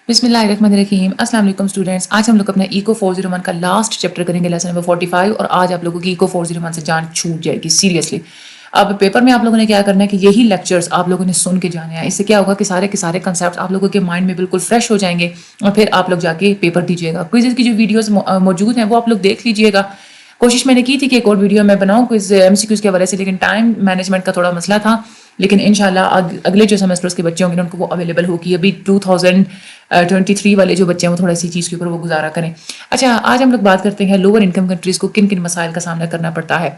بسم اللہ الرحمن الرحیم. السلام علیکم اسٹوڈنٹس. آج ہم لوگ اپنا ایکو 401 کا لاسٹ چیپٹر کریں گے, لیسن نمبر 45. اور آج آپ لوگوں کی ایکو 401 سے جان چھوٹ جائے گی سیریسلی. اب پیپر میں آپ لوگوں نے کیا کرنا ہے کہ یہی لیکچرز آپ لوگوں نے سن کے جانے ہیں. اس سے کیا ہوگا کہ سارے کے سارے کنسیپٹس آپ لوگوں کے مائنڈ میں بالکل فریش ہو جائیں گے اور پھر آپ لوگ جا کے پیپر دیجیے گا. کوئزز کی جو ویڈیوز موجود ہیں وہ آپ لوگ دیکھ لیجیے گا. کوشش میں نے کی تھی کہ ایک اور ویڈیو میں بناؤں کوئز ایم سی کیوز کے حوالے سے, لیکن ٹائم مینجمنٹ کا تھوڑا مسئلہ تھا. لیکن انشاءاللہ اگلے جو سیمسٹرز کے بچے ہوں گے ان کو وہ اویلیبل ہوگی. ابھی 2023 والے جو بچے ہیں وہ تھوڑا سی چیز کے اوپر وہ گزارا کریں. اچھا, آج ہم لوگ بات کرتے ہیں لوور انکم کنٹریز کو کن کن مسائل کا سامنا کرنا پڑتا ہے.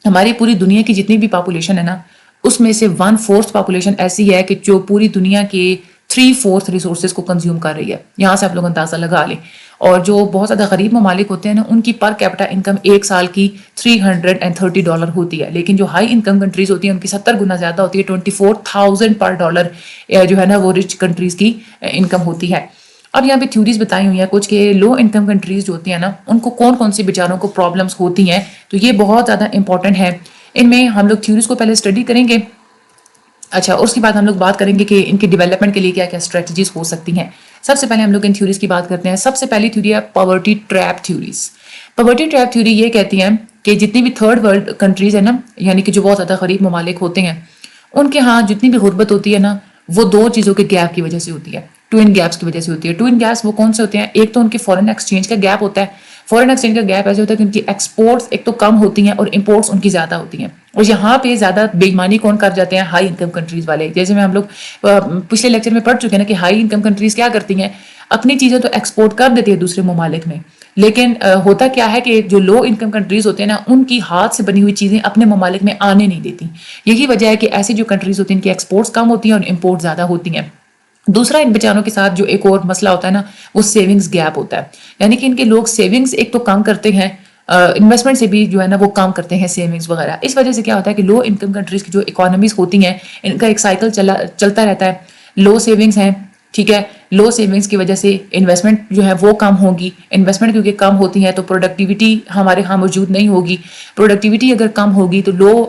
ہماری پوری دنیا کی جتنی بھی پاپولیشن ہے نا, اس میں سے 1/4 پاپولیشن ایسی ہے کہ جو پوری دنیا کے 3/4 ریسورسز کو کنزیوم کر رہی ہے. یہاں سے آپ لوگ اندازہ لگا لیں. اور جو بہت زیادہ غریب ممالک ہوتے ہیں نا, ان کی پر کیپٹا انکم ایک سال کی $330 ہوتی ہے. لیکن جو ہائی انکم کنٹریز ہوتی ہیں ان کی 70 گنا زیادہ ہوتی ہے, $24,000 جو ہے نا وہ رچ کنٹریز کی انکم ہوتی ہے. اب یہاں پہ تھیوریز بتائی ہوئی ہیں کچھ کہ لو انکم کنٹریز جو ہوتی ہیں نا ان کو کون کون سی بیچاروں کو پرابلمس ہوتی ہیں. تو یہ بہت زیادہ امپورٹنٹ ہے. ان میں ہم لوگ تھیوریز کو پہلے اسٹڈی کریں گے. اچھا, اس کے بعد ہم لوگ بات کریں گے کہ ان کی ڈیولپمنٹ کے لیے کیا کیا اسٹریٹجیز ہو سکتی ہیں. سب سے پہلے ہم لوگ ان تھیوریز کی بات کرتے ہیں. سب سے پہلی تھیوری ہے poverty trap theories. Poverty trap theory یہ کہتی ہیں کہ جتنی بھی تھرڈ ورلڈ کنٹریز ہیں نا, یعنی کہ جو بہت زیادہ غریب ممالک ہوتے ہیں, ان کے ہاں جتنی بھی غربت ہوتی ہے نا وہ دو چیزوں کے گیپ کی وجہ سے ہوتی ہے. ٹوئن گیپس کی وجہ سے ہوتی ہے. ٹوئن گیپس وہ کون سے ہوتے ہیں؟ ایک تو ان کے فورن ایکسچینج کا گیپ ہوتا ہے. فورن ایکسچینج کا گیپ ایسے ہوتا ہے کہ ان کی ایکسپورٹس ایک تو کم ہوتی ہیں اور امپورٹس ان کی زیادہ ہوتی ہیں. اور یہاں پہ زیادہ بے ایمانی کون کر جاتے ہیں؟ ہائی انکم کنٹریز والے. جیسے میں ہم لوگ پچھلے لیکچر میں پڑھ چکے ہیں نا کہ ہائی انکم کنٹریز کیا کرتی ہیں, اپنی چیزیں تو ایکسپورٹ کر دیتی ہے دوسرے ممالک میں, لیکن ہوتا کیا ہے کہ جو لو انکم کنٹریز ہوتے ہیں نا ان کی ہاتھ سے بنی ہوئی چیزیں اپنے ممالک میں آنے نہیں دیتی. یہی وجہ ہے کہ ایسی جو کنٹریز ہوتی ہیں ان کی ایکسپورٹس کم ہوتی ہیں اور امپورٹ زیادہ ہوتی ہیں. دوسرا ان بیچاروں کے ساتھ جو ایک اور مسئلہ ہوتا ہے نا وہ سیونگز گیپ ہوتا ہے. یعنی کہ ان کے لوگ سیونگز ایک تو کم کرتے ہیں, انویسٹمنٹ سے بھی جو ہے نا وہ کام کرتے ہیں سیونگز وغیرہ. اس وجہ سے کیا ہوتا ہے کہ لو انکم کنٹریز کی جو اکانومیز ہوتی ہیں ان کا ایک سائیکل چلتا رہتا ہے. لو سیونگز ہیں, ٹھیک ہے, لو سیونگز کی وجہ سے انویسٹمنٹ جو ہے وہ کم ہوگی. انویسٹمنٹ کیونکہ کم ہوتی ہے تو پروڈکٹیوٹی ہمارے ہاں موجود نہیں ہوگی. پروڈکٹیوٹی اگر کم ہوگی تو لو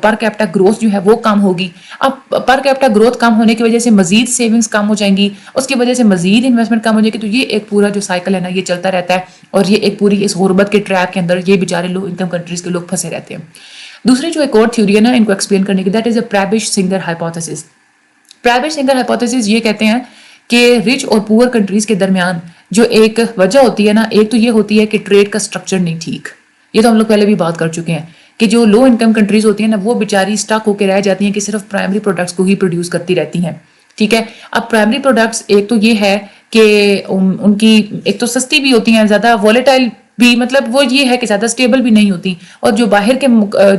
پر کیپٹا گروتھ جو ہے وہ کم ہوگی. اب پر کیپٹا گروتھ کم ہونے کی وجہ سے مزید سیونگز کم ہو جائیں گی, اس کی وجہ سے مزید انویسٹمنٹ کم ہو جائے گی. تو یہ ایک پورا جو سائیکل ہے نا یہ چلتا رہتا ہے, اور یہ ایک پوری اس غربت کے ٹریپ کے اندر یہ بیچارے لو انکم کنٹریز کے لوگ پھنسے رہتے ہیں. دوسری جو ایک اور تھیوری ہے نا ان کو ایکسپلین کرنے کی, that is a Prebisch Singer hypothesis. Prebisch Singer hypothesis یہ کہتے ہیں کہ رچ اور پور کنٹریز کے درمیان جو ایک وجہ ہوتی ہے نا, ایک تو یہ ہوتی ہے کہ ٹریڈ کا سٹرکچر نہیں ٹھیک. یہ تو ہم لوگ پہلے بھی بات کر چکے ہیں کہ جو لو انکم کنٹریز ہوتی ہیں نا وہ بیچاری اسٹک ہو کے رہ جاتی ہیں کہ صرف پرائمری پروڈکٹس کو ہی پروڈیوس کرتی رہتی ہیں. ٹھیک ہے, اب پرائمری پروڈکٹس ایک تو یہ ہے کہ ان کی ایک تو سستی بھی ہوتی ہیں, زیادہ والیٹائل بھی, مطلب وہ یہ ہے کہ زیادہ سٹیبل بھی نہیں ہوتی. اور جو باہر کے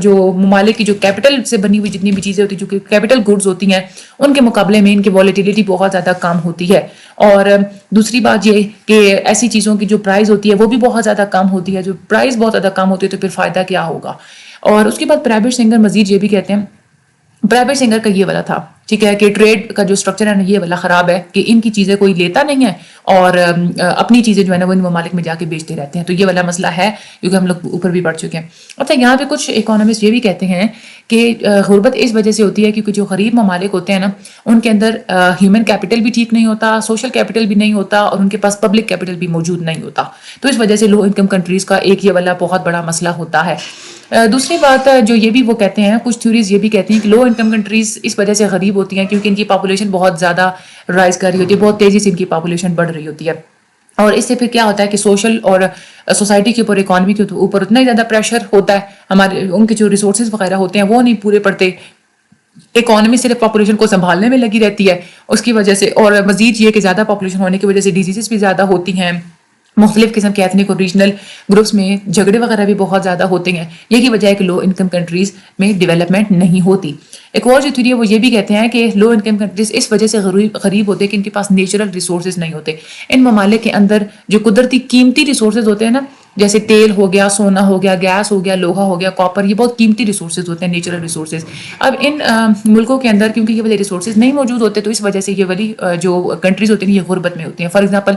جو ممالک کی جو کیپٹل سے بنی ہوئی جتنی بھی چیزیں ہوتی ہیں جو کہ کیپٹل گڈز ہوتی ہیں ان کے مقابلے میں ان کی والیٹیلیٹی بہت زیادہ کم ہوتی ہے. اور دوسری بات یہ کہ ایسی چیزوں کی جو پرائز ہوتی ہے وہ بھی بہت زیادہ کم ہوتی ہے. جو پرائز بہت زیادہ کم ہوتی ہے تو پھر فائدہ کیا ہوگا. اور اس کے بعد پرائیویٹ سنگر مزید یہ بھی کہتے ہیں, پرائیویٹ سنگر کا یہ والا تھا, ٹھیک ہے, کہ ٹریڈ کا جو سٹرکچر ہے نا یہ والا خراب ہے کہ ان کی چیزیں کوئی لیتا نہیں ہے اور اپنی چیزیں جو ہے نا وہ ان ممالک میں جا کے بیچتے رہتے ہیں. تو یہ والا مسئلہ ہے کیونکہ ہم لوگ اوپر بھی پڑھ چکے ہیں. اچھا, یہاں پہ کچھ اکانومسٹ یہ بھی کہتے ہیں کہ غربت اس وجہ سے ہوتی ہے کیونکہ جو غریب ممالک ہوتے ہیں نا ان کے اندر ہیومن کیپٹل بھی ٹھیک نہیں ہوتا, سوشل کیپٹل بھی نہیں ہوتا, اور ان کے پاس پبلک کیپٹل بھی موجود نہیں ہوتا. تو اس وجہ سے لو انکم کنٹریز کا ایک یہ والا بہت بڑا مسئلہ ہوتا ہے. دوسری بات جو یہ بھی وہ کہتے ہیں, کچھ تھیوریز یہ بھی کہتی ہیں کہ لو انکم کنٹریز اس وجہ سے غریب ہوتی ہیں کیونکہ ان کی پاپولیشن بہت زیادہ رائز کر رہی ہوتی ہے, بہت تیزی سے ان کی پاپولیشن بڑھ رہی ہوتی ہے. اور اس سے پھر کیا ہوتا ہے کہ سوشل اور سوسائٹی کے اوپر, اکانومی کے اوپر اتنا ہی زیادہ پریشر ہوتا ہے. ہمارے ان کے جو ریسورسز وغیرہ ہوتے ہیں وہ نہیں پورے پڑتے. اکانومی صرف پاپولیشن کو سنبھالنے میں لگی رہتی ہے اس کی وجہ سے. اور مزید یہ کہ زیادہ پاپولیشن ہونے کی وجہ سے ڈیزیزز بھی زیادہ ہوتی ہیں, مختلف قسم کے ایتھنک اور ریجنل گروپس میں جھگڑے وغیرہ بھی بہت زیادہ ہوتے ہیں. یہی وجہ ہے کہ لو انکم کنٹریز میں ڈیولپمنٹ نہیں ہوتی. ایک اور جو تھیوری ہے وہ یہ بھی کہتے ہیں کہ لو انکم کنٹریز اس وجہ سے غریب ہوتے ہیں کہ ان کے پاس نیچرل ریسورسز نہیں ہوتے. ان ممالک کے اندر جو قدرتی قیمتی ریسورسز ہوتے ہیں نا, جیسے تیل ہو گیا, سونا ہو گیا, گیس ہو گیا, لوہا ہو گیا, کاپر, یہ بہت قیمتی ریسورسز ہوتے ہیں, نیچرل ریسورسز. اب ان ملکوں کے اندر کیونکہ یہ والے ریسورسز نہیں موجود ہوتے تو اس وجہ سے یہ والی جو کنٹریز ہوتی ہیں یہ غربت میں ہوتی ہیں. فار ایگزامپل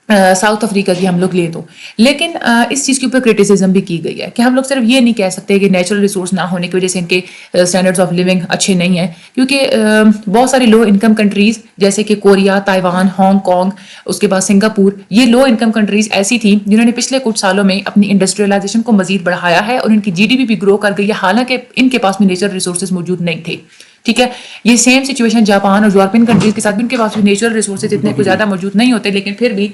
ساؤتھ افریقہ کی ہم لوگ لیں تو. لیکن اس چیز کے اوپر کرٹیسزم بھی کی گئی ہے کہ ہم لوگ صرف یہ نہیں کہہ سکتے کہ نیچرل ریسورس نہ ہونے کی وجہ سے ان کے اسٹینڈرڈس آف لیونگ اچھے نہیں ہیں, کیونکہ بہت ساری لو انکم کنٹریز جیسے کہ کوریا, تائیوان, ہانگ کانگ, اس کے بعد سنگاپور, یہ لو انکم کنٹریز ایسی تھیں جنہوں نے پچھلے کچھ سالوں میں اپنی انڈسٹریلائزیشن کو مزید بڑھایا ہے اور ان کی GDP بھی گرو کر گئی ہے, حالانکہ ان کے پاس بھی نیچرل ریسورسز موجود نہیں تھے. ٹھیک ہے, یہ سیم سچویشن جاپان اور یورپین کنٹریز کے ساتھ بھی ان کے پاس بھی نیچرل ریسورسز اتنے کچھ زیادہ موجود نہیں ہوتے, لیکن پھر بھی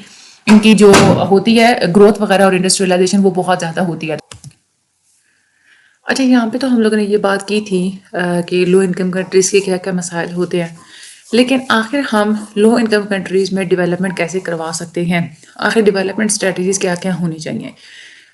ان کی جو ہوتی ہے گروتھ وغیرہ اور انڈسٹریلائزیشن وہ بہت زیادہ ہوتی ہے. اچھا, یہاں پہ تو ہم لوگوں نے یہ بات کی تھی کہ لو انکم کنٹریز کے کیا کیا مسائل ہوتے ہیں, لیکن آخر ہم لو انکم کنٹریز میں ڈیولپمنٹ کیسے کروا سکتے ہیں, آخر ڈیولپمنٹ اسٹریٹجیز کیا کیا ہونی چاہیے.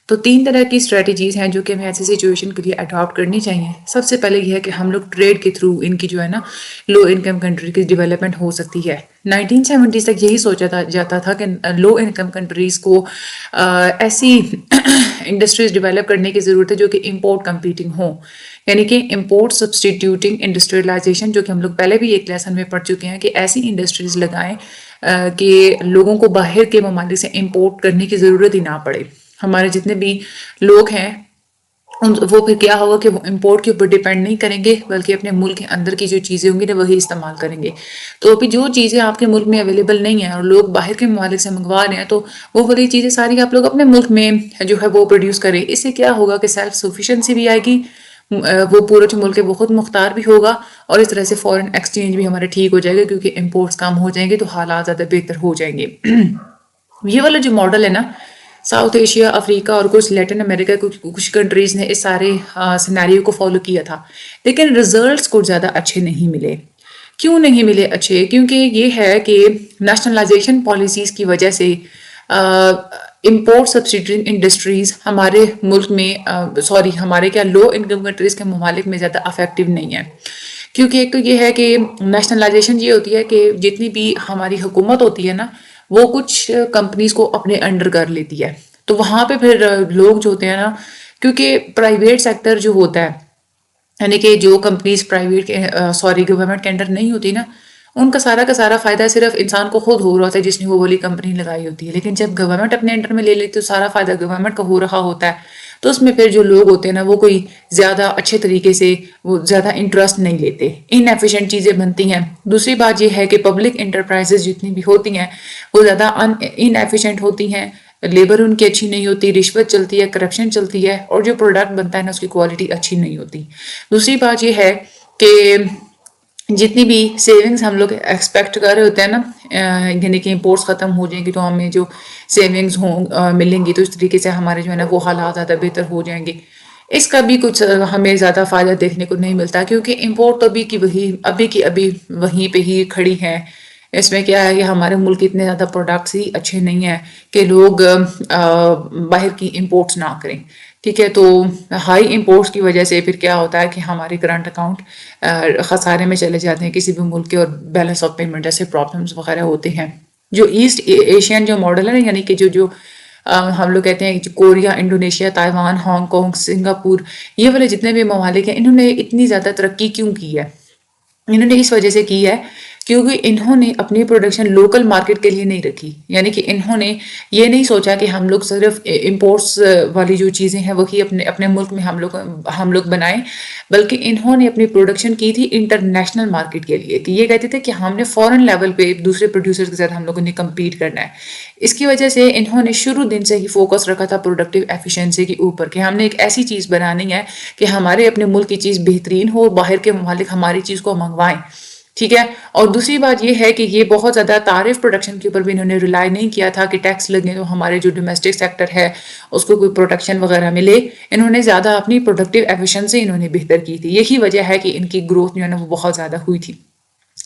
تو 3 طرح کی اسٹریٹجیز ہیں جو کہ ہمیں ایسی سچویشن کے لیے اڈاپٹ کرنی چاہیے. سب سے پہلے یہ ہے کہ ہم لوگ ٹریڈ کے تھرو ان کی جو ہے نا لو انکم کنٹری کی ڈیولپمنٹ ہو سکتی ہے. 1970s تک یہی سوچا جاتا تھا کہ لو انکم کنٹریز کو ایسی انڈسٹریز ڈیولپ کرنے کی ضرورت ہے جو کہ امپورٹ کمپیٹنگ ہوں, یعنی کہ امپورٹ سبسٹیٹیوٹنگ انڈسٹریلائزیشن, جو کہ ہم لوگ پہلے بھی ایک لیسن میں پڑھ چکے ہیں کہ ایسی انڈسٹریز لگائیں کہ لوگوں کو باہر کے ممالک سے امپورٹ کرنے کی ضرورت ہی نہ پڑے. ہمارے جتنے بھی لوگ ہیں وہ پھر کیا ہوگا کہ وہ امپورٹ کے اوپر ڈیپینڈ نہیں کریں گے, بلکہ اپنے ملک کے اندر کی جو چیزیں ہوں گی نا وہی استعمال کریں گے. تو ابھی جو چیزیں آپ کے ملک میں اویلیبل نہیں ہیں اور لوگ باہر کے ممالک سے منگوا رہے ہیں, تو وہ والی چیزیں ساری آپ لوگ اپنے ملک میں جو ہے وہ پروڈیوس کریں. اس سے کیا ہوگا کہ سیلف سفیشینسی بھی آئے گی, وہ پورا جو ملک ہے وہ خود مختار بھی ہوگا, اور اس طرح سے فورن ایکسچینج بھی ہمارے ٹھیک ہو جائے گا, کیونکہ امپورٹس کم ہو جائیں گے تو حالات زیادہ بہتر ہو جائیں گے. یہ والا جو ماڈل ہے نا, ساؤتھ ایشیا, افریقہ اور کچھ لیٹن امریکہ کچھ کنٹریز نے اس سارے سیناریو کو فالو کیا تھا, لیکن ریزلٹس کچھ زیادہ اچھے نہیں ملے. کیوں نہیں ملے اچھے؟ کیونکہ یہ ہے کہ نیشنلائزیشن پالیسیز کی وجہ سے امپورٹ سبسڈی انڈسٹریز ہمارے ملک میں ہمارے کیا لو انکم کنٹریز کے ممالک میں زیادہ افیکٹو نہیں ہے. کیونکہ ایک تو یہ ہے کہ نیشنلائزیشن یہ ہوتی ہے کہ جتنی بھی ہماری حکومت ہوتی ہے نا وہ کچھ کمپنیز کو اپنے انڈر کر لیتی ہے, تو وہاں پہ پھر لوگ جو ہوتے ہیں نا, کیونکہ پرائیویٹ سیکٹر جو ہوتا ہے, یعنی کہ جو کمپنیز گورنمنٹ کے انڈر نہیں ہوتی نا, ان کا سارا فائدہ صرف انسان کو خود ہو رہا ہوتا ہے جس نے وہ والی کمپنی لگائی ہوتی ہے. لیکن جب گورنمنٹ اپنے انڈر میں لے لیتی تو سارا فائدہ گورنمنٹ کا ہو رہا ہوتا ہے, تو اس میں پھر جو لوگ ہوتے ہیں نا وہ کوئی زیادہ اچھے طریقے سے وہ زیادہ انٹرسٹ نہیں لیتے, ان ایفیشینٹ چیزیں بنتی ہیں. دوسری بات یہ ہے کہ پبلک انٹرپرائزز جتنی بھی ہوتی ہیں وہ زیادہ ان ایفیشینٹ ہوتی ہیں, لیبر ان کی اچھی نہیں ہوتی, رشوت چلتی ہے, کرپشن چلتی ہے, اور جو پروڈکٹ بنتا ہے نا اس کی کوالٹی اچھی نہیں ہوتی. دوسری بات یہ ہے کہ جتنی بھی سیونگز ہم لوگ ایکسپیکٹ کر رہے ہوتے ہیں نا, یعنی کہ امپورٹس ختم ہو جائیں گی تو ہمیں جو سیونگز ملیں گی تو اس طریقے سے ہمارے جو ہے نا وہ حالات زیادہ بہتر ہو جائیں گے. اس کا بھی کچھ ہمیں زیادہ فائدہ دیکھنے کو نہیں ملتا, کیونکہ امپورٹ تو ابھی کی ابھی وہیں پہ ہی کھڑی ہے. اس میں کیا ہے کہ ہمارے ملک اتنے زیادہ پروڈکٹس ہی اچھے نہیں ہیں کہ لوگ باہر کی امپورٹس نہ کریں. ٹھیک ہے, تو ہائی امپورٹس کی وجہ سے پھر کیا ہوتا ہے کہ ہمارے کرنٹ اکاؤنٹ خسارے میں چلے جاتے ہیں کسی بھی ملک کے, اور بیلنس آف پیمنٹ جیسے پرابلمس وغیرہ ہوتے ہیں. جو ایسٹ ایشین جو ماڈل ہے نا, یعنی کہ جو ہم لوگ کہتے ہیں کہ Korea, Indonesia, Taiwan, Hong Kong, Singapore, یہ والے جتنے بھی ممالک ہیں انہوں نے اتنی زیادہ ترقی کیوں کی ہے؟ انہوں نے اس وجہ سے کی ہے کیونکہ انہوں نے اپنی پروڈکشن لوکل مارکیٹ کے لیے نہیں رکھی. یعنی کہ انہوں نے یہ نہیں سوچا کہ ہم لوگ صرف امپورٹس والی جو چیزیں ہیں وہی اپنے ملک میں ہم لوگ بنائیں, بلکہ انہوں نے اپنی پروڈکشن کی تھی انٹرنیشنل مارکیٹ کے لیے, کہ یہ کہتے تھے کہ ہم نے فورن لیول پہ دوسرے پروڈیوسر کے ساتھ ہم لوگوں نے کمپیٹ کرنا ہے. اس کی وجہ سے انہوں نے شروع دن سے ہی فوکس رکھا تھا پروڈکٹیو ایفیشینسی کے اوپر, کہ ہم نے ایک ایسی چیز بنانی ہے کہ ہمارے اپنے ملک کی چیز بہترین ہو, باہر کے ممالک ہماری چیز کو منگوائیں. ٹھیک ہے, اور دوسری بات یہ ہے کہ یہ بہت زیادہ تعریف پروڈکشن کے اوپر بھی انہوں نے ریلائی نہیں کیا تھا کہ ٹیکس لگے تو ہمارے جو ڈومیسٹک سیکٹر ہے اس کو کوئی پروٹیکشن وغیرہ ملے. انہوں نے زیادہ اپنی پروڈکٹیو ایفیشنسی انہوں نے بہتر کی تھی, یہی وجہ ہے کہ ان کی گروتھ جو ہے نا وہ بہت زیادہ ہوئی تھی.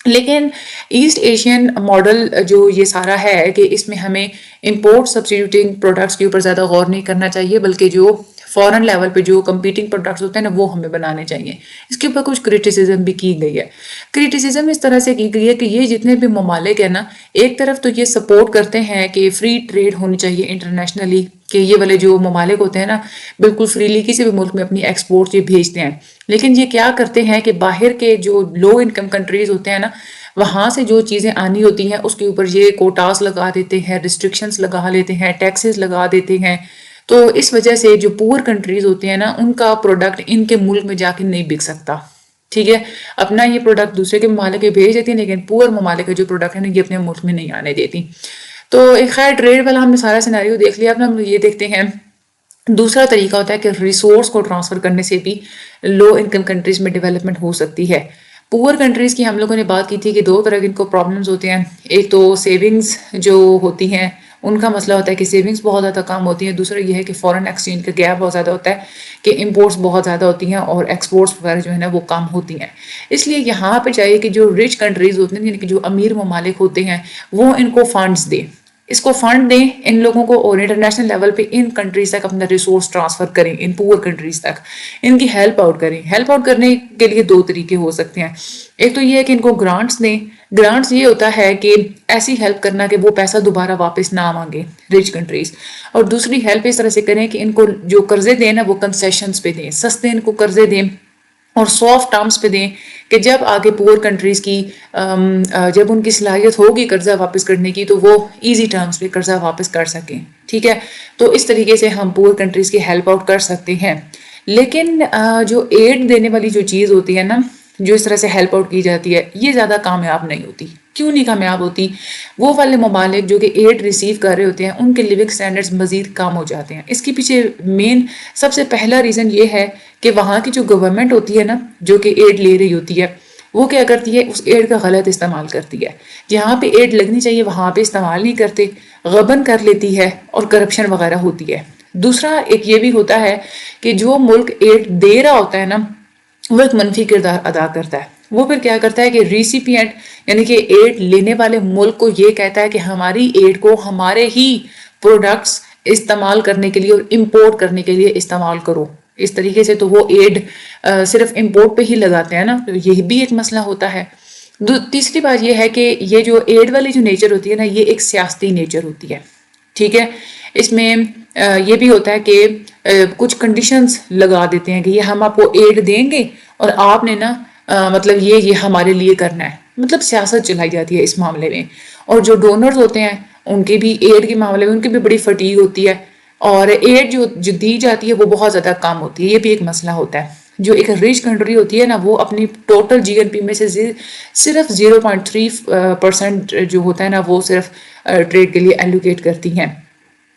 لیکن ایسٹ ایشین ماڈل جو یہ سارا ہے کہ اس میں ہمیں امپورٹ سبسٹیٹیوٹنگ پروڈکٹس کے اوپر زیادہ غور نہیں کرنا چاہیے, بلکہ جو فورن لیول پہ جو کمپیٹنگ پروڈکٹس ہوتے ہیں نا وہ ہمیں بنانے چاہیے. اس کے اوپر کچھ کرٹیسزم بھی کی گئی ہے. کرٹیسزم اس طرح سے کی گئی ہے کہ یہ جتنے بھی ممالک ہیں نا, ایک طرف تو یہ سپورٹ کرتے ہیں کہ فری ٹریڈ ہونی چاہیے انٹرنیشنلی, کہ یہ والے جو ممالک ہوتے ہیں نا بالکل فریلی کسی بھی ملک میں اپنی ایکسپورٹ یہ بھیجتے ہیں. لیکن یہ کیا کرتے ہیں کہ باہر کے جو لو انکم کنٹریز ہوتے ہیں نا وہاں سے جو چیزیں آنی ہوتی ہیں اس کے اوپر یہ کوٹاس لگا دیتے ہیں، ریسٹرکشنز لگا لیتے ہیں، ٹیکسز لگا دیتے ہیں. تو اس وجہ سے جو پور کنٹریز ہوتے ہیں نا ان کا پروڈکٹ ان کے ملک میں جا کے نہیں بک سکتا. ٹھیک ہے، اپنا یہ پروڈکٹ دوسرے کے ممالک میں بھیج دیتی ہیں لیکن پور ممالک کا جو پروڈکٹ ہے نا یہ اپنے ملک میں نہیں آنے دیتی. تو ایک خیر ٹریڈ والا ہم نے سارا سیناریو دیکھ لیا. اب ہم یہ دیکھتے ہیں دوسرا طریقہ ہوتا ہے کہ ریسورس کو ٹرانسفر کرنے سے بھی لو انکم کنٹریز میں ڈیولپمنٹ ہو سکتی ہے. پور کنٹریز کی ہم لوگوں نے بات کی تھی کہ دو طرح کے ان کو پرابلمز ہوتے ہیں. ایک تو سیونگز جو ہوتی ہیں ان کا مسئلہ ہوتا ہے کہ سیونگز بہت زیادہ کم ہوتی ہیں. دوسرا یہ ہے کہ فورن ایکسچینج کا گیپ بہت زیادہ ہوتا ہے کہ امپورٹس بہت زیادہ ہوتی ہیں اور ایکسپورٹس وغیرہ جو ہے نا وہ کم ہوتی ہیں. اس لیے یہاں پہ چاہیے کہ جو رچ کنٹریز ہوتے ہیں یعنی کہ جو امیر ممالک ہوتے ہیں وہ ان کو فنڈز دیں، اس کو فنڈ دیں ان لوگوں کو اور انٹرنیشنل لیول پہ ان کنٹریز تک اپنا ریسورس ٹرانسفر کریں، ان پور کنٹریز تک ان کی ہیلپ آؤٹ کریں. ہیلپ آؤٹ کرنے کے لیے دو طریقے ہو سکتے ہیں. ایک تو یہ ہے کہ ان کو گرانٹس دیں. گرانٹس یہ ہوتا ہے کہ ایسی ہیلپ کرنا کہ وہ پیسہ دوبارہ واپس نہ مانگے رچ کنٹریز. اور دوسری ہیلپ اس طرح سے کریں کہ ان کو جو قرضے دیں نا وہ کنسیشنز پہ دیں، سستے ان کو قرضے دیں اور سافٹ ٹرمز پہ دیں کہ جب آگے پور کنٹریز کی جب ان کی صلاحیت ہوگی قرضہ واپس کرنے کی تو وہ ایزی ٹرمز پہ قرضہ واپس کر سکیں. ٹھیک ہے، تو اس طریقے سے ہم پور کنٹریز کی ہیلپ آؤٹ کر سکتے ہیں. لیکن جو ایڈ دینے والی جو چیز ہوتی ہے نا جو اس طرح سے ہیلپ آؤٹ کی جاتی ہے یہ زیادہ کامیاب نہیں ہوتی. کیوں نہیں کامیاب ہوتی؟ وہ والے ممالک جو کہ ایڈ ریسیو کر رہے ہوتے ہیں ان کے لیونگ سٹینڈرڈز مزید کم ہو جاتے ہیں. اس کے پیچھے مین سب سے پہلا ریزن یہ ہے کہ وہاں کی جو گورنمنٹ ہوتی ہے نا جو کہ ایڈ لے رہی ہوتی ہے وہ کیا کرتی ہے، اس ایڈ کا غلط استعمال کرتی ہے. جہاں پہ ایڈ لگنی چاہیے وہاں پہ استعمال نہیں کرتے، غبن کر لیتی ہے اور کرپشن وغیرہ ہوتی ہے. دوسرا ایک یہ بھی ہوتا ہے کہ جو ملک ایڈ دے رہا ہوتا ہے نا وہ ایک منفی کردار ادا کرتا ہے. وہ پھر کیا کرتا ہے کہ ریسیپینٹ یعنی کہ ایڈ لینے والے ملک کو یہ کہتا ہے کہ ہماری ایڈ کو ہمارے ہی پروڈکٹس استعمال کرنے کے لیے اور امپورٹ کرنے کے لیے استعمال کرو. اس طریقے سے تو وہ ایڈ صرف امپورٹ پہ ہی لگاتے ہیں نا، تو یہ بھی ایک مسئلہ ہوتا ہے. تیسری بات یہ ہے کہ یہ جو ایڈ والی جو نیچر ہوتی ہے نا یہ ایک سیاستی نیچر ہوتی ہے. ٹھیک ہے، اس میں یہ بھی ہوتا ہے کہ کچھ کنڈیشنز لگا دیتے ہیں کہ یہ ہم آپ کو ایڈ دیں گے اور آپ نے نا مطلب یہ ہمارے لیے کرنا ہے. مطلب سیاست چلائی جاتی ہے اس معاملے میں. اور جو ڈونرز ہوتے ہیں ان کے بھی ایڈ کے معاملے میں ان کی بھی بڑی فٹیگ ہوتی ہے اور ایڈ جو دی جاتی ہے وہ بہت زیادہ کم ہوتی ہے. یہ بھی ایک مسئلہ ہوتا ہے. جو ایک ریچ کنٹری ہوتی ہے نا وہ اپنی ٹوٹل جی این پی میں سے صرف 0.3% جو ہوتا ہے نا وہ صرف ٹریڈ کے لیے ایلوکیٹ کرتی ہیں.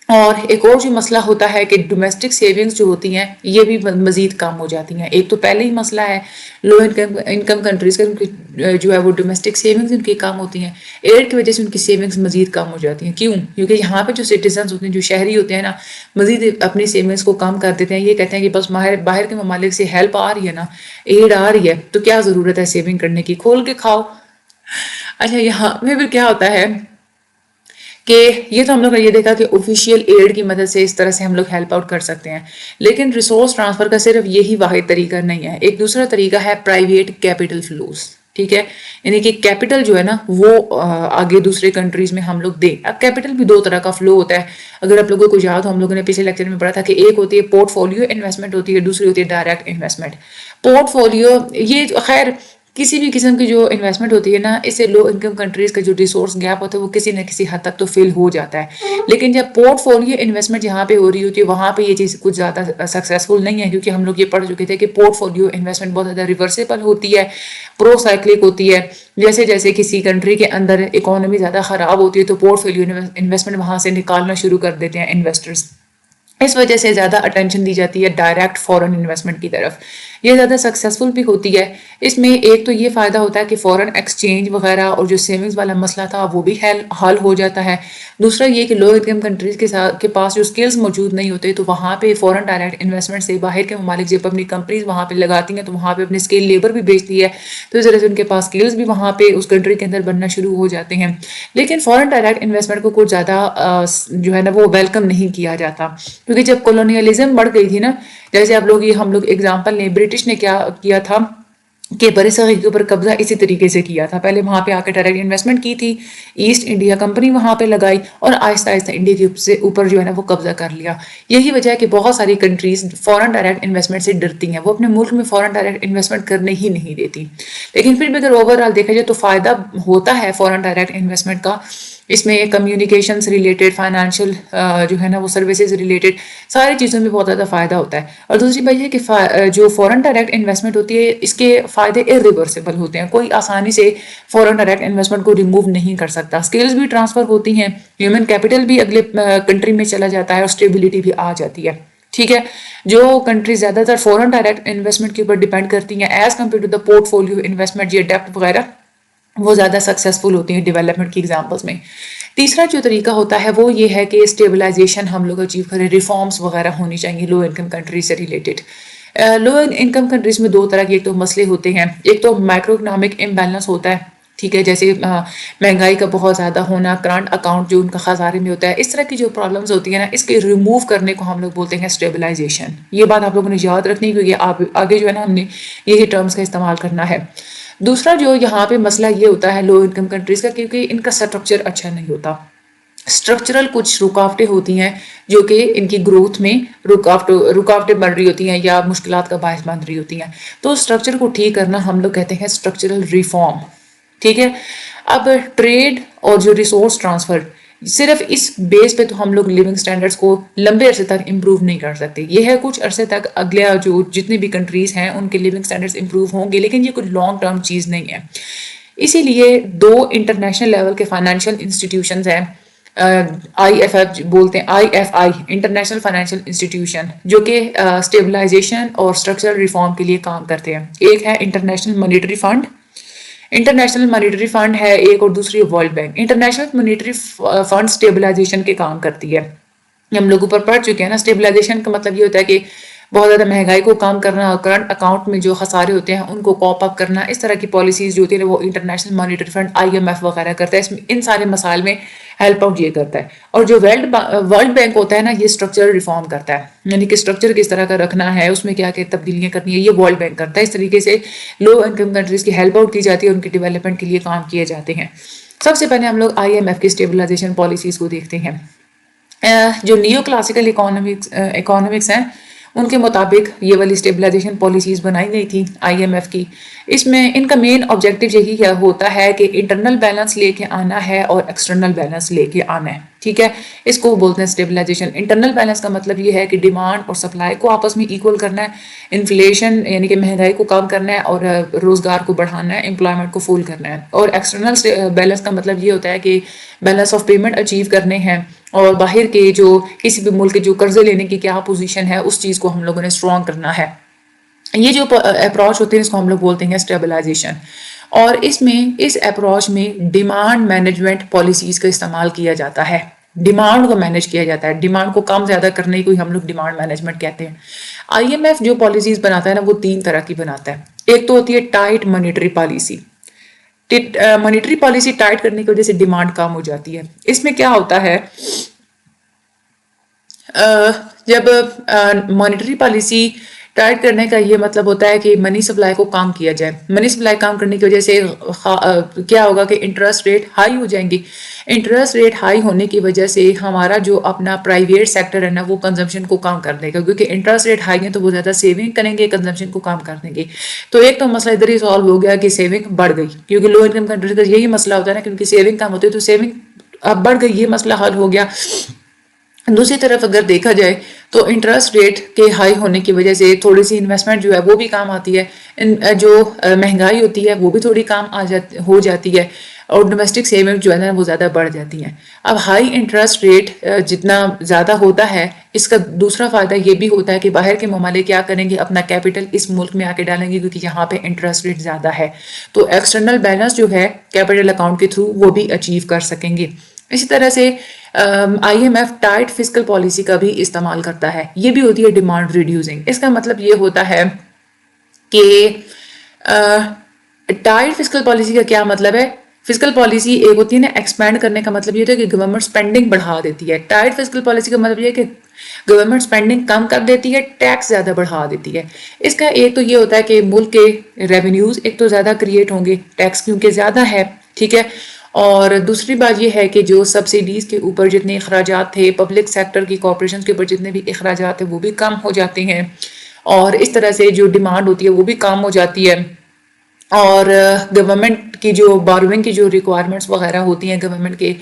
اور ایک اور جو مسئلہ ہوتا ہے کہ ڈومیسٹک سیونگز جو ہوتی ہیں یہ بھی مزید کم ہو جاتی ہیں. ایک تو پہلے ہی مسئلہ ہے لو انکم کنٹریز کا جو ہے وہ ڈومیسٹک سیونگز ان کی کم ہوتی ہیں. ایڈ کی وجہ سے ان کی سیونگز مزید کم ہو جاتی ہیں. کیوں؟ کیونکہ یہاں پہ جو سٹیزنز ہوتے ہیں جو شہری ہوتے ہیں نا مزید اپنی سیونگز کو کم کر دیتے ہیں. یہ کہتے ہیں کہ بس باہر کے ممالک سے ہیلپ آ رہی ہے نا، ایڈ آ رہی ہے تو کیا ضرورت ہے سیونگ کرنے کی، کھول کے کھاؤ. اچھا یہاں میں پھر کیا ہوتا ہے کہ یہ تو ہم لوگ نے یہ دیکھا کہ آفیشیل ایڈ کی مدد سے اس طرح سے ہم لوگ ہیلپ آؤٹ کر سکتے ہیں. لیکن ریسورس ٹرانسفر کا صرف یہی واحد طریقہ نہیں ہے. ایک دوسرا طریقہ ہے پرائیویٹ کیپٹل فلوز. ٹھیک ہے، یعنی کہ کیپٹل جو ہے نا وہ آگے دوسرے کنٹریز میں ہم لوگ دیں. اب کیپٹل بھی دو طرح کا فلو ہوتا ہے. اگر آپ لوگوں کو یاد ہو ہم لوگوں نے پچھلے لیکچر میں پڑھا تھا کہ ایک ہوتی ہے پورٹ فولیو انویسٹمنٹ ہوتی ہے، دوسری ہوتی ہے ڈائریکٹ انویسٹمنٹ. پورٹ فولیو یہ خیر کسی بھی قسم کی جو انویسٹمنٹ ہوتی ہے نا اس سے لو انکم کنٹریز کا جو ریسورس گیپ ہوتا ہے وہ کسی نہ کسی حد تک تو فل ہو جاتا ہے. لیکن جب پورٹ فولیو انویسٹمنٹ جہاں پہ ہو رہی ہوتی ہے وہاں پہ یہ چیز کچھ زیادہ سکسیسفل نہیں ہے کیونکہ ہم لوگ یہ پڑھ چکے تھے کہ پورٹ فولیو انویسٹمنٹ بہت زیادہ ریورسیبل ہوتی ہے، پرو سائیکلک ہوتی ہے. جیسے جیسے کسی کنٹری کے اندر اکانومی زیادہ خراب ہوتی ہے تو پورٹ فولیو انویسٹمنٹ وہاں سے نکالنا شروع کر دیتے ہیں انویسٹرز. اس وجہ سے زیادہ اٹینشن دی جاتی ہے ڈائریکٹ فورن انویسٹمنٹ کی طرف. یہ زیادہ سکسیسفل بھی ہوتی ہے. اس میں ایک تو یہ فائدہ ہوتا ہے کہ فورن ایکسچینج وغیرہ اور جو سیونگز والا مسئلہ تھا وہ بھی حل ہو جاتا ہے. دوسرا یہ کہ لو انکم کنٹریز کے پاس جو سکلز موجود نہیں ہوتے تو وہاں پہ فورن ڈائریکٹ انویسٹمنٹ سے باہر کے ممالک جب اپنی کمپنیز وہاں پہ لگاتی ہیں تو وہاں پہ اپنے اسکل لیبر بھی بیچتی ہے تو اس طرح سے ان کے پاس سکلز بھی وہاں پہ اس کنٹری کے اندر بننا شروع ہو جاتے ہیں. لیکن فورن ڈائریکٹ انویسٹمنٹ کو کچھ زیادہ جو ہے نا وہ ویلکم نہیں کیا جاتا کیونکہ جب کولونیلزم بڑھ گئی تھی نا، جیسے ہم لوگ ایگزامپل لیں برٹش نے کیا کیا تھا کہ بر صغیر کے اوپر قبضہ اسی طریقے سے کیا تھا. پہلے وہاں پہ آ کے ڈائریکٹ انویسٹمنٹ کی تھی, ایسٹ انڈیا کمپنی وہاں پہ لگائی اور آہستہ آہستہ انڈیا کے اوپر جو ہے نا وہ قبضہ کر لیا. یہی وجہ ہے کہ بہت ساری کنٹریز فورن ڈائریکٹ انویسٹمنٹ سے ڈرتی ہیں, وہ اپنے ملک میں فورن ڈائریکٹ انویسٹمنٹ کرنے ہی نہیں دیتی. لیکن پھر بھی اگر اوور آل دیکھا جائے تو فائدہ ہوتا ہے فورن ڈائریکٹ انویسٹمنٹ کا. اس میں کمیونیکیشن سے ریلیٹڈ, فائنینشیل جو ہے نا وہ سروسز ریلیٹڈ ساری چیزوں میں بہت زیادہ فائدہ ہوتا ہے. اور دوسری بات یہ کہ جو فورن ڈائریکٹ انویسٹمنٹ ہوتی ہے اس کے فائدے irreversible ہوتے ہیں, کوئی آسانی سے فورن ڈائریکٹ انویسٹمنٹ کو ریموو نہیں کر سکتا. اسکلز بھی ٹرانسفر ہوتی ہیں, ہیومن کیپٹل بھی اگلے کنٹری میں چلا جاتا ہے اور اسٹیبلٹی بھی آ جاتی ہے. ٹھیک ہے, جو کنٹریز زیادہ تر فورن ڈائریکٹ انویسٹمنٹ کے اوپر ڈیپینڈ کرتی ہیں as compare to the portfolio investment یا ڈیپٹ وغیرہ, وہ زیادہ سکسیزفل ہوتی ہیں ڈیولپمنٹ کی ایگزامپلس میں. تیسرا جو طریقہ ہوتا ہے وہ یہ ہے کہ اسٹیبلائزیشن ہم لوگ اچیو کریں, ریفارمس وغیرہ ہونی چاہیے لو انکم کنٹریز سے ریلیٹڈ. لو انکم کنٹریز میں دو طرح کے ایک تو مسئلے ہوتے ہیں, ایک تو مائکرو اکنامک امبیلنس ہوتا ہے, ٹھیک ہے, جیسے مہنگائی کا بہت زیادہ ہونا, کرنٹ اکاؤنٹ جو ان کا خزانے میں ہوتا ہے, اس طرح کی جو پرابلمس ہوتی ہیں نا اس کے ریموو کرنے کو ہم لوگ بولتے ہیں اسٹیبلائزیشن. یہ بات آپ لوگوں نے یاد رکھنی کیونکہ آگے جو ہے نا ہم نے یہی ٹرمز کا استعمال کرنا ہے. دوسرا جو یہاں پہ مسئلہ یہ ہوتا ہے لو انکم کنٹریز کا, کیونکہ ان کا اسٹرکچر اچھا نہیں ہوتا. اسٹرکچرل کچھ رکاوٹیں ہوتی ہیں جو کہ ان کی گروتھ میں رکاوٹیں بن رہی ہوتی ہیں یا مشکلات کا باعث بن رہی ہوتی ہیں. تو اسٹرکچر کو ٹھیک کرنا ہم لوگ کہتے ہیں اسٹرکچرل ریفارم. ٹھیک ہے, اب ٹریڈ اور جو ریسورس ٹرانسفر, صرف اس بیس پہ تو ہم لوگ لیونگ سٹینڈرڈز کو لمبے عرصے تک امپروو نہیں کر سکتے. یہ ہے کچھ عرصے تک اگلے جو جتنے بھی کنٹریز ہیں ان کے لیونگ سٹینڈرڈز امپروو ہوں گے, لیکن یہ کوئی لانگ ٹرم چیز نہیں ہے. اسی لیے دو انٹرنیشنل لیول کے فائنینشیل انسٹیٹیوشنز ہیں, آئی ایف ایف بولتے ہیں, I F I international financial institution, جو کہ اسٹیبلائزیشن اور اسٹرکچرل ریفارم کے لیے کام کرتے ہیں. ایک ہے international monetary fund, international monetary fund ہے ایک, اور دوسری world bank. International monetary fund stabilisation کے کام کرتی ہے. ہم لوگ اوپر پڑھ چکے ہیں نا, اسٹیبلائزیشن کا مطلب یہ ہوتا ہے کہ بہت زیادہ مہنگائی کو کم کرنا اور کرنٹ اکاؤنٹ میں جو خسارے ہوتے ہیں ان کو کوپ اپ کرنا, اس طرح کی پالیسیز جو ہوتی ہیں وہ international monetary fund I M F وغیرہ کرتا ہے. اس میں ان سارے مسائل میں ہیلپ آؤٹ یہ کرتا ہے. اور جو ورلڈ بینک ہوتا ہے نا یہ اسٹرکچرل ریفارم کرتا ہے, یعنی کہ اسٹرکچر کس طرح کا رکھنا ہے, اس میں کیا کیا تبدیلیاں کرنی ہے, یہ ورلڈ بینک کرتا ہے. اس طریقے سے لو انکم کنٹریز کی ہیلپ آؤٹ کی جاتی ہے, ان کی ڈیولپمنٹ کے لیے کام کیے جاتے ہیں. سب سے پہلے ہم لوگ آئی ایم ایف کی اسٹیبلائزیشن پالیسیز کو دیکھتے ہیں. جو نیو کلاسیکل اکانومکس ہیں ان کے مطابق یہ والی اسٹیبلائزیشن پالیسیز بنائی گئی تھی آئی ایم ایف کی. اس میں ان کا مین آبجیکٹیو یہی ہوتا ہے کہ انٹرنل بیلنس لے کے آنا ہے اور ایکسٹرنل بیلنس لے کے آنا ہے. ٹھیک ہے, اس کو بولتے ہیں اسٹیبلائزیشن. انٹرنل بیلنس کا مطلب یہ ہے کہ ڈیمانڈ اور سپلائی کو آپس میں ایکول کرنا ہے, انفلیشن یعنی کہ مہنگائی کو کم کرنا ہے, اور روزگار کو بڑھانا ہے, امپلائمنٹ کو فول کرنا ہے. اور ایکسٹرنل بیلنس کا مطلب یہ ہوتا ہے کہ بیلنس آف پیمنٹ اچیو کرنے ہیں, اور باہر کے جو کسی بھی ملک کے جو قرضے لینے کی کیا پوزیشن ہے اس چیز کو ہم لوگوں نے اسٹرانگ کرنا ہے. یہ جو اپروچ ہوتے ہیں اس کو ہم لوگ بولتے ہیں اسٹیبلائزیشن. اور اس اپروچ میں ڈیمانڈ مینجمنٹ پالیسیز کا استعمال کیا جاتا ہے. ڈیمانڈ کو مینیج کیا جاتا ہے, ڈیمانڈ کو کم زیادہ کرنے کو ہم لوگ ڈیمانڈ مینجمنٹ کہتے ہیں. آئی ایم ایف جو پالیسیز بناتا ہے نا وہ تین طرح کی بناتا ہے. ایک تو ہوتی ہے tight monetary policy. Monetary policy tight کرنے کی وجہ سے ڈیمانڈ کم ہو جاتی ہے. اس میں کیا ہوتا ہے, جب مانیٹری پالیسی ٹائٹ کرنے کا یہ مطلب ہوتا ہے کہ منی سپلائی کو کام کیا جائے. منی سپلائی کام کرنے کی وجہ سے کیا ہوگا کہ انٹرسٹ ریٹ ہائی ہو جائیں گی. انٹرسٹ ریٹ ہائی ہونے کی وجہ سے ہمارا جو اپنا پرائیویٹ سیکٹر ہے نا وہ کنزمپشن کو کم کر دے گا, کیونکہ انٹرسٹ ریٹ ہائی ہے تو وہ زیادہ سیونگ کریں گے, کنزمپشن کو کم کر دیں گے. تو ایک تو مسئلہ ادھر ہی سالو ہو گیا کہ سیونگ بڑھ گئی, کیونکہ لو انکم کنٹریز کا یہی مسئلہ ہوتا ہے نا, کیونکہ سیونگ کم ہوتی ہے تو سیونگ اب بڑھ گئی, یہ مسئلہ حل ہو گیا. دوسری طرف اگر دیکھا جائے تو انٹرسٹ ریٹ کے ہائی ہونے کی وجہ سے تھوڑی سی انویسٹمنٹ جو ہے وہ بھی کام آتی ہے, جو مہنگائی ہوتی ہے وہ بھی تھوڑی کام ہو جاتی ہے, اور ڈومیسٹک سیونگ جو ہے نا وہ زیادہ بڑھ جاتی ہیں. اب ہائی انٹرسٹ ریٹ جتنا زیادہ ہوتا ہے اس کا دوسرا فائدہ یہ بھی ہوتا ہے کہ باہر کے ممالک کیا کریں گے, اپنا کیپٹل اس ملک میں آ کے ڈالیں گے, کیونکہ یہاں پہ انٹرسٹ ریٹ زیادہ ہے, تو ایکسٹرنل بیلنس جو ہے کیپٹل اکاؤنٹ کے تھرو وہ بھی اچیو کر سکیں گے. اسی طرح سے I M F tight fiscal policy کا بھی استعمال کرتا ہے. یہ بھی ہوتی ہے ڈیمانڈ ریڈیوسنگ. اس کا مطلب یہ ہوتا ہے کہ ٹائٹ فسکل پالیسی کا کیا مطلب ہے, فزیکل پالیسی ایک ہوتی ہے نا ایکسپینڈ کرنے کا مطلب یہ ہوتا ہے کہ گورنمنٹ اسپینڈنگ بڑھا دیتی ہے. ٹائٹ فزیکل پالیسی کا مطلب یہ ہے کہ گورنمنٹ اسپینڈنگ کم کر دیتی ہے, ٹیکس زیادہ بڑھا دیتی ہے. اس کا ایک تو یہ ہوتا ہے کہ ملک کے ریونیوز ایک تو زیادہ کریٹ ہوں گے, ٹیکس کیونکہ زیادہ ہے, ٹھیک ہے. اور دوسری بات یہ ہے کہ جو سبسڈیز کے اوپر جتنے اخراجات تھے, پبلک سیکٹر کی کارپوریشن کے اوپر جتنے بھی اخراجات ہیں وہ بھی کم ہو جاتے ہیں, اور اس طرح سے جو ڈیمانڈ ہوتی ہے وہ بھی کم ہو جاتی ہے. اور گورنمنٹ کی جو بارونگ کی جو ریکوائرمنٹس وغیرہ ہوتی ہیں گورنمنٹ کے,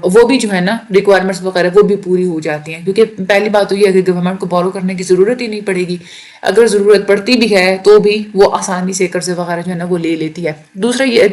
وہ بھی جو ہے نا ریکوائرمنٹس وغیرہ وہ بھی پوری ہو جاتی ہیں, کیونکہ پہلی بات تو یہ ہے کہ گورنمنٹ کو بورو کرنے کی ضرورت ہی نہیں پڑے گی. اگر ضرورت پڑتی بھی ہے تو بھی وہ آسانی سے قرضے وغیرہ جو ہے نا وہ لے لیتی ہے.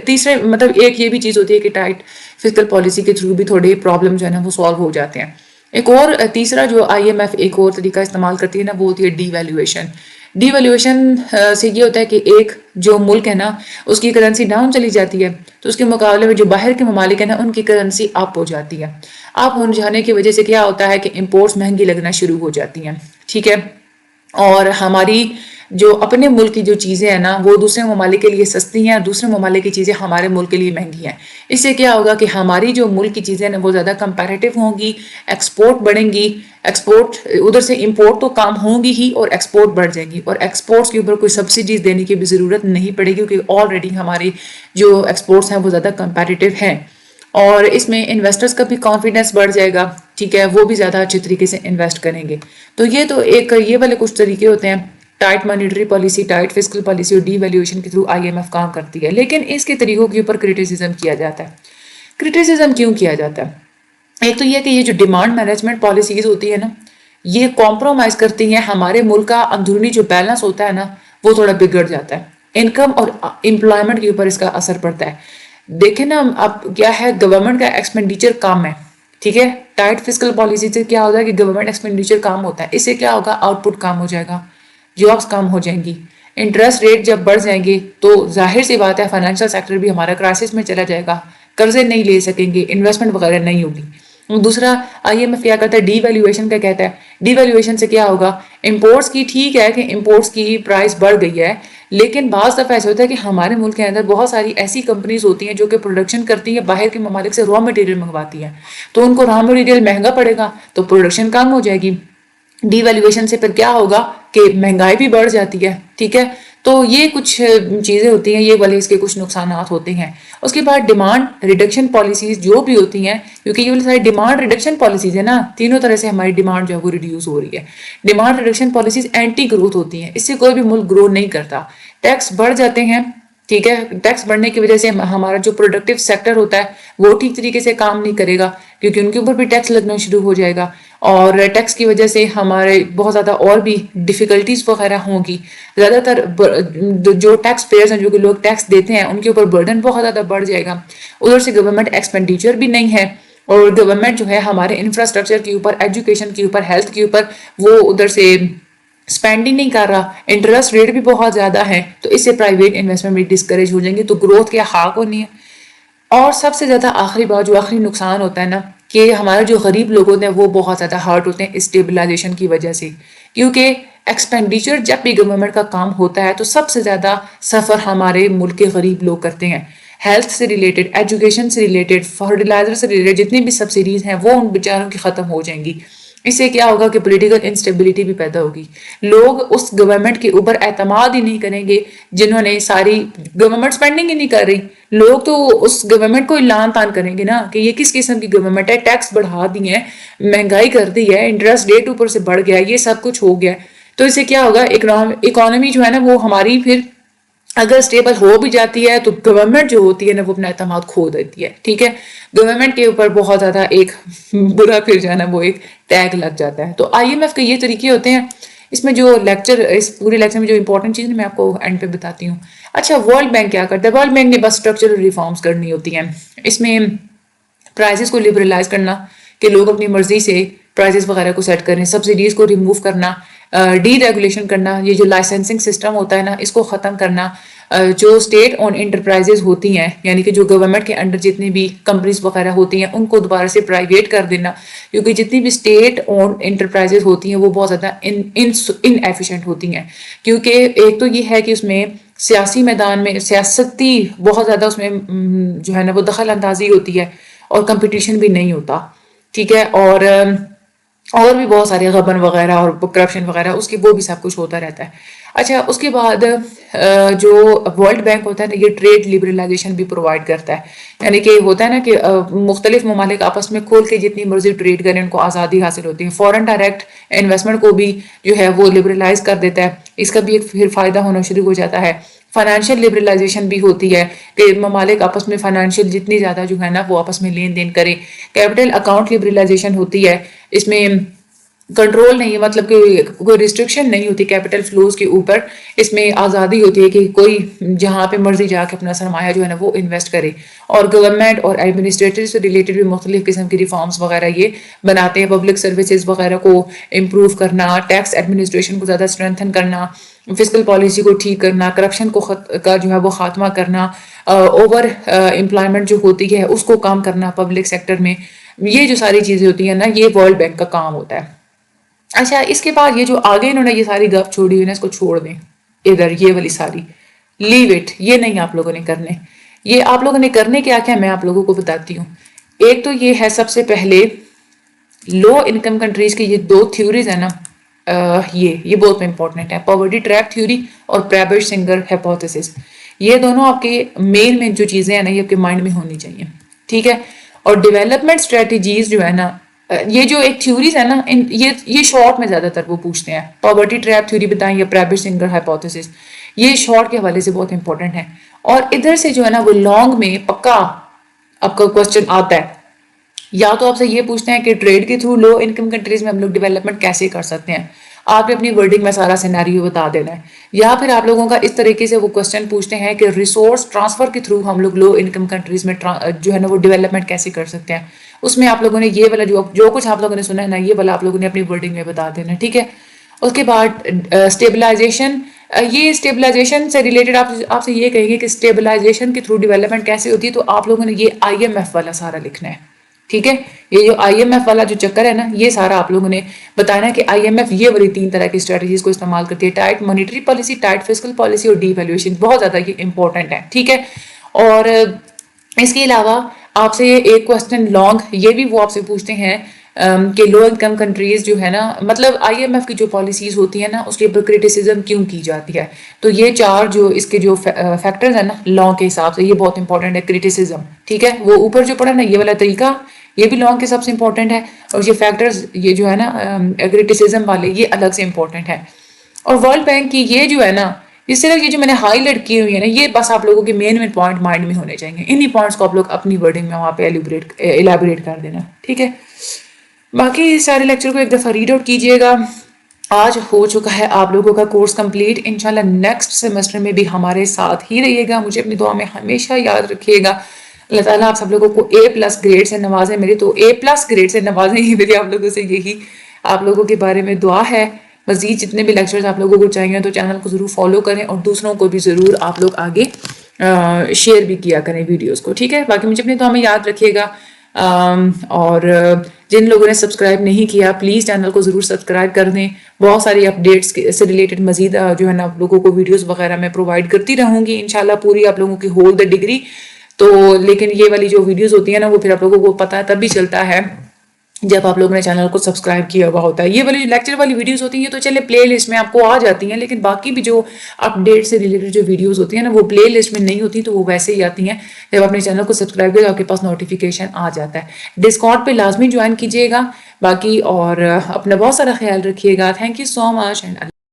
تیسرے مطلب ایک یہ بھی چیز ہوتی ہے کہ ٹائٹ فزیکل پالیسی کے تھرو بھی تھوڑے پرابلم جو ہے نا وہ سالو ہو جاتے ہیں. ایک اور تیسرا جو IMF ایک اور طریقہ استعمال کرتی ہے نا وہ ہوتی ہے ڈی ویلیویشن. ڈی ویلیویشن سے یہ ہوتا ہے کہ ایک جو ملک ہے نا اس کی کرنسی ڈاؤن چلی جاتی ہے تو اس کے مقابلے میں جو باہر کے ممالک ہیں نا ان کی کرنسی اپ ہو جاتی ہے. اپ ہو جانے کی وجہ سے کیا ہوتا ہے کہ امپورٹس مہنگی لگنا شروع ہو جاتی ہیں, ٹھیک ہے. اور ہماری جو اپنے ملک کی جو چیزیں ہیں نا وہ دوسرے ممالک کے لیے سستی ہیں, دوسرے ممالک کی چیزیں ہمارے ملک کے لیے مہنگی ہیں. اس سے کیا ہوگا کہ ہماری جو ملک کی چیزیں ہیں نا وہ زیادہ کمپیریٹیو ہوں گی, ایکسپورٹ بڑھیں گی, ایکسپورٹ ادھر سے امپورٹ تو کم ہوں گی ہی اور ایکسپورٹ بڑھ جائیں گی, اور ایکسپورٹس کے اوپر کوئی سبسڈیز دینے کی بھی ضرورت نہیں پڑے گی کیونکہ آلریڈی ہماری جو ایکسپورٹس ہیں وہ زیادہ کمپیریٹیو ہیں. اور اس میں انویسٹرز کا بھی کانفیڈنس بڑھ جائے گا, ٹھیک ہے, وہ بھی زیادہ اچھے طریقے سے انویسٹ کریں گے. تو یہ والے کچھ طریقے ہوتے ہیں. Tight monetary policy, tight fiscal policy اور ڈی ویلیویشن کے تھرو IMF کام کرتی ہے, لیکن اس کے طریقوں کے اوپر کرٹیسزم کیا جاتا ہے. کرٹیسزم کیوں کیا جاتا ہے؟ ایک تو یہ کہ یہ جو ڈیمانڈ مینجمنٹ پالیسیز ہوتی ہے نا یہ کمپرومائز کرتی ہیں, ہمارے ملک کا اندرونی جو بیلنس ہوتا ہے نا وہ تھوڑا بگڑ جاتا ہے, انکم اور امپلائمنٹ کے اوپر اس کا اثر پڑتا ہے. دیکھیں نا اب کیا ہے, گورنمنٹ کا ایکسپینڈیچر کم ہے, ٹھیک ہے. ٹائٹ فسکل پالیسی سے کیا ہوتا ہے کہ گورنمنٹ ایکسپینڈیچر کم ہوتا ہے, اس سے کیا ہوگا, آؤٹ پٹ کم ہو جائے گا, جابس کم ہو جائیں گی, انٹرسٹ ریٹ جب بڑھ جائیں گے تو ظاہر سی بات ہے فائنینشیل سیکٹر بھی ہمارا کرائسس میں چلا جائے گا, قرضے نہیں لے سکیں گے, انویسٹمنٹ وغیرہ نہیں ہوگی. دوسرا IMF کیا کرتا ہے, ڈی ویلیویشن کا کہتا ہے. ڈی ویلیویشن سے کیا ہوگا, امپورٹس کی ٹھیک ہے کہ امپورٹس کی پرائس بڑھ گئی ہے, لیکن بعض دفعہ ایسا ہوتا ہے کہ ہمارے ملک کے اندر بہت ساری ایسی کمپنیز ہوتی ہیں جو کہ پروڈکشن کرتی ہیں, باہر کے ممالک سے را مٹیریل منگواتی ہیں, تو ان کو را مٹیریل مہنگا پڑے گا تو پروڈکشن کم ہو جائے گی. ڈی ویلیویشن سے پھر کیا ہوگا کہ مہنگائی بھی بڑھ جاتی ہے, ٹھیک ہے. تو یہ کچھ چیزیں ہوتی ہیں, یہ والے اس کے کچھ نقصانات ہوتے ہیں. اس کے بعد ڈیمانڈ ریڈکشن پالیسیز جو بھی ہوتی ہیں, کیونکہ یہ والی ساری ڈیمانڈ ریڈکشن پالیسیز ہیں نا, تینوں طرح سے ہماری ڈیمانڈ جو ہے وہ ریڈیوس ہو رہی ہے. Demand reduction policies anti growth ہوتی ہیں, اس سے کوئی بھی ملک گرو نہیں کرتا. ٹیکس بڑھ جاتے ہیں, ٹھیک ہے. ٹیکس بڑھنے کی وجہ سے ہمارا جو پروڈکٹیو سیکٹر ہوتا ہے وہ ٹھیک طریقے سے کام نہیں کرے گا, کیونکہ ان کے اوپر بھی ٹیکس لگنا شروع ہو جائے گا, اور ٹیکس کی وجہ سے ہمارے بہت زیادہ اور بھی ڈیفیکلٹیز وغیرہ ہوں گی. زیادہ تر جو ٹیکس پیئرز ہیں, جو کہ لوگ ٹیکس دیتے ہیں, ان کے اوپر برڈن بہت زیادہ بڑھ جائے گا. ادھر سے گورنمنٹ ایکسپینڈیچر بھی نہیں ہے, اور گورنمنٹ جو ہے ہمارے انفراسٹرکچر کے اوپر, ایجوکیشن کے اوپر, ہیلتھ کے اوپر وہ ادھر سے اسپینڈ ہی نہیں کر رہا. انٹرسٹ ریٹ بھی بہت زیادہ ہے, تو اس سے پرائیویٹ انویسٹمنٹ بھی ڈسکریج ہو جائیں گے, تو گروتھ کیا خاک ہونی ہے. اور سب سے زیادہ آخری بات, جو آخری نقصان ہوتا ہے نا, کہ ہمارے جو غریب لوگ ہوتے ہیں وہ بہت زیادہ ہارٹ ہوتے ہیں اسٹیبلائزیشن کی وجہ سے, کیونکہ ایکسپینڈیچر جب بھی گورنمنٹ کا کام ہوتا ہے تو سب سے زیادہ سفر ہمارے ملک کے غریب لوگ کرتے ہیں. ہیلتھ سے ریلیٹڈ, ایجوکیشن سے ریلیٹڈ, فرٹیلائزر سے ریلیٹڈ جتنی بھی سبسڈیز ہیں وہ ان بیچاروں کی ختم ہو جائیں گی. اس سے کیا ہوگا کہ پولیٹیکل انسٹیبلٹی بھی پیدا ہوگی. لوگ اس گورنمنٹ کے اوپر اعتماد ہی نہیں کریں گے جنہوں نے ساری گورنمنٹ اسپینڈنگ ہی نہیں کر رہی. لوگ تو اس گورنمنٹ کو اعلان تان کریں گے نا کہ یہ کس قسم کی گورنمنٹ ہے, ٹیکس بڑھا دی ہے, مہنگائی کر دی ہے, انٹرسٹ ریٹ اوپر سے بڑھ گیا, یہ سب کچھ ہو گیا. تو اس سے کیا ہوگا, اکانومی جو ہے نا وہ ہماری پھر اگر اسٹیبل ہو بھی جاتی ہے تو گورنمنٹ جو ہوتی ہے نا وہ اپنا اعتماد کھو دیتی ہے, ٹھیک ہے. گورنمنٹ کے اوپر بہت زیادہ ایک برا پھر جو ہے نا وہ ایک ٹیگ لگ جاتا ہے. تو IMF کے یہ طریقے ہوتے ہیں. اس میں جو اس پورے لیکچر میں جو امپورٹنٹ چیز میں آپ کو اینڈ پہ بتاتی ہوں. اچھا, ورلڈ بینک کیا کرتا ہے؟ ورلڈ بینک نے بس اسٹرکچرل ریفارمس کرنی ہوتی ہیں. اس میں پرائزز کو لبرلائز کرنا, کہ لوگ اپنی مرضی سے پرائزز وغیرہ کو سیٹ کریں, سبسڈیز کو ریموو کرنا, ڈی ریگولیشن کرنا, یہ جو لائسنسنگ سسٹم ہوتا ہے نا اس کو ختم کرنا, جو اسٹیٹ اون انٹرپرائزز ہوتی ہیں یعنی کہ جو گورنمنٹ کے انڈر جتنی بھی کمپنیز وغیرہ ہوتی ہیں ان کو دوبارہ سے پرائیویٹ کر دینا، کیونکہ جتنی بھی اسٹیٹ اون انٹرپرائزز ہوتی ہیں وہ بہت زیادہ ان ایفیشینٹ ہوتی ہیں، کیونکہ ایک تو یہ ہے کہ اس میں سیاسی میدان میں سیاستی بہت زیادہ اس میں جو ہے نا وہ دخل اندازی ہوتی ہے اور کمپٹیشن بھی نہیں ہوتا، ٹھیک ہے، اور بھی بہت سارے غبن وغیرہ اور کرپشن وغیرہ اس کی وہ بھی سب کچھ ہوتا رہتا ہے۔ اچھا، اس کے بعد جو ورلڈ بینک ہوتا ہے نا یہ ٹریڈ لبرلائزیشن بھی پرووائڈ کرتا ہے، یعنی کہ ہوتا ہے نا کہ مختلف ممالک آپس میں کھول کے جتنی مرضی ٹریڈ کریں ان کو آزادی حاصل ہوتی ہے، فورن ڈائریکٹ انویسٹمنٹ کو بھی جو ہے وہ لبرلائز کر دیتا ہے، اس کا بھی ایک پھر فائدہ ہونا شروع ہو جاتا ہے۔ فائنینشیل لبرلائزیشن بھی ہوتی ہے کہ ممالک آپس میں فائنینشیل جتنی زیادہ جو ہے نا وہ آپس میں لین دین کریں۔ کیپٹل اکاؤنٹ لبرلائزیشن ہوتی ہے، اس میں کنٹرول نہیں، مطلب کہ کوئی ریسٹرکشن نہیں ہوتی کیپٹل فلوز کے اوپر، اس میں آزادی ہوتی ہے کہ کوئی جہاں پہ مرضی جا کے اپنا سرمایہ جو ہے نا وہ انویسٹ کرے، اور گورنمنٹ اور ایڈمنسٹریٹر سے ریلیٹڈ بھی مختلف قسم کی ریفارمز وغیرہ یہ بناتے ہیں، پبلک سروسز وغیرہ کو امپروو کرنا، ٹیکس ایڈمنسٹریشن کو زیادہ اسٹرینتھن کرنا، فسکل پالیسی کو ٹھیک کرنا، کرپشن کا جو ہے وہ خاتمہ کرنا، اوور امپلائمنٹ جو ہوتی ہے اس کو کام کرنا پبلک سیکٹر میں، یہ جو ساری چیزیں ہوتی ہیں نا یہ ورلڈ بینک کا کام ہوتا ہے۔ اچھا، اس کے بعد یہ جو آگے انہوں نے یہ ساری گپ چھوڑی ہوئی نا اس کو چھوڑ دیں ادھر، یہ والی ساری لیو اٹ، یہ نہیں آپ لوگوں نے کرنے، یہ آپ لوگوں نے کرنے کیا کیا میں آپ لوگوں کو بتاتی ہوں۔ ایک تو یہ ہے سب سے پہلے لو انکم کنٹریز کی یہ دو تھیوریز ہیں نا، یہ بہت امپورٹنٹ ہے، پاورٹی ٹریپ تھیوری اور پریبر سنگر ہیپوتھیسس، یہ دونوں آپ کے مین جو چیزیں ہیں نا یہ آپ کے مائنڈ میں ہونی چاہیے، ٹھیک ہے۔ اور ڈیولپمنٹ اسٹریٹجیز جو ہے نا، یہ جو ایک تھیوریز ہے نا یہ شارٹ میں زیادہ تر وہ پوچھتے ہیں، پاورٹی ٹریپ تھیوری بتائیں یا پریبر سنگر ہائپوتھیسس، یہ شارٹ کے حوالے سے بہت امپورٹنٹ ہے۔ اور ادھر سے جو ہے نا وہ لانگ میں پکا آپ کا کوسچن آتا ہے، یا تو آپ سے یہ پوچھتے ہیں کہ ٹریڈ کے تھرو لو انکم کنٹریز میں ہم لوگ ڈیولپمنٹ کیسے کر سکتے ہیں، آپ نے اپنی ورڈنگ میں سارا سیناریو بتا دینا ہے، یا پھر آپ لوگوں کا اس طریقے سے وہ کوسچن پوچھتے ہیں کہ ریسورس ٹرانسفر کے تھرو ہم لوگ لو انکم کنٹریز میں جو ہے نا وہ ڈیولپمنٹ کیسے کر سکتے ہیں، اس میں آپ لوگوں نے یہ والا جو کچھ آپ لوگوں نے سنا ہے نا یہ والا آپ لوگوں نے اپنی ورڈنگ میں بتا دینا ہے، ٹھیک ہے۔ اس کے بعد اسٹیبلائزیشن، یہ اسٹیبلائزیشن سے ریلیٹڈ آپ سے یہ کہیں گے کہ اسٹیبلائزیشن کے تھرو ڈیولپمنٹ کیسے ہوتی ہے، تو آپ لوگوں نے یہ آئی ایم ایف والا سارا لکھنا ہے، ٹھیک ہے۔ یہ جو آئی ایم ایف والا جو چکر ہے نا یہ سارا آپ لوگوں نے بتانا ہے کہ آئی ایم ایف یہ والی 3 طرح کی اسٹریٹجیز کو استعمال کرتی ہے، tight monetary policy, tight fiscal policy اور ڈی ویلیویشن، بہت زیادہ یہ امپورٹنٹ ہے، ٹھیک ہے۔ اور اس کے علاوہ آپ سے ایک کوسچن لانگ یہ بھی وہ آپ سے پوچھتے ہیں کہ لو انکم کنٹریز جو ہے نا، مطلب آئی ایم ایف کی جو پالیسیز ہوتی ہیں نا اس کے اوپر کرٹیسزم کیوں کی جاتی ہے، تو یہ 4 جو اس کے جو فیکٹرز ہیں نا لا کے حساب سے یہ بہت امپورٹنٹ ہے، کرٹیسزم، ٹھیک ہے، وہ اوپر جو پڑھا نا یہ والا طریقہ یہ بھی لا کے سب سے امپورٹنٹ ہے، اور یہ فیکٹرز یہ جو ہے نا کرٹیسزم والے یہ الگ سے امپورٹنٹ ہے۔ اور ورلڈ بینک کی یہ جو ہے نا اس طرح یہ جو میں نے ہائی لائٹ کی ہوئی ہے نا یہ بس آپ لوگوں کے مین پوائنٹ مائنڈ میں ہونے چاہیے، انہی پوائنٹس کو آپ لوگ اپنی ورڈنگ میں وہاں پہ ایلیبریٹ کر دینا، ٹھیک ہے۔ باقی سارے لیکچر کو ایک دفعہ ریڈ آؤٹ کیجیے گا۔ آج ہو چکا ہے آپ لوگوں کا کورس کمپلیٹ، انشاءاللہ نیکسٹ سیمسٹر میں بھی ہمارے ساتھ ہی رہیے گا، مجھے اپنی دعا میں ہمیشہ یاد رکھیے گا۔ اللہ تعالیٰ آپ سب لوگوں کو A+ گریڈ سے نوازے، میری تو A+ گریڈ سے نوازیں ہی، میری آپ لوگوں سے یہی آپ لوگوں کے بارے میں دعا ہے۔ مزید جتنے بھی لیکچرز آپ لوگوں کو چاہیے تو چینل کو ضرور فالو کریں اور دوسروں کو بھی ضرور آپ لوگ آگے شیئر بھی کیا کریں ویڈیوز کو، ٹھیک ہے۔ باقی مجھے اپنی دعا میں یاد رکھیے گا، اور جن لوگوں نے سبسکرائب نہیں کیا پلیز چینل کو ضرور سبسکرائب کر دیں، بہت ساری اپڈیٹس سے ریلیٹڈ مزید جو ہے نا آپ لوگوں کو ویڈیوز وغیرہ میں پرووائڈ کرتی رہوں گی انشاءاللہ، پوری آپ لوگوں کی ہول دا ڈگری تو، لیکن یہ والی جو ویڈیوز ہوتی ہیں نا وہ پھر آپ لوگوں کو پتہ تب بھی چلتا ہے جب آپ لوگوں نے چینل کو سبسکرائب کیا ہوا ہوتا ہے۔ یہ والی لیکچر والی ویڈیوز ہوتی ہیں یہ تو چلے پلے لسٹ میں آپ کو آ جاتی ہیں، لیکن باقی بھی جو اپڈیٹ سے ریلیٹڈ جو ویڈیوز ہوتی ہیں نا وہ پلے لسٹ میں نہیں ہوتی، تو وہ ویسے ہی آتی ہیں، جب اپنے چینل کو سبسکرائب کیا آپ کے پاس نوٹیفیکیشن آ جاتا ہے۔ ڈسکارڈ پہ لازمی جوائن کیجیے گا باقی، اور اپنا بہت سارا خیال رکھیے گا۔ Thank you so much and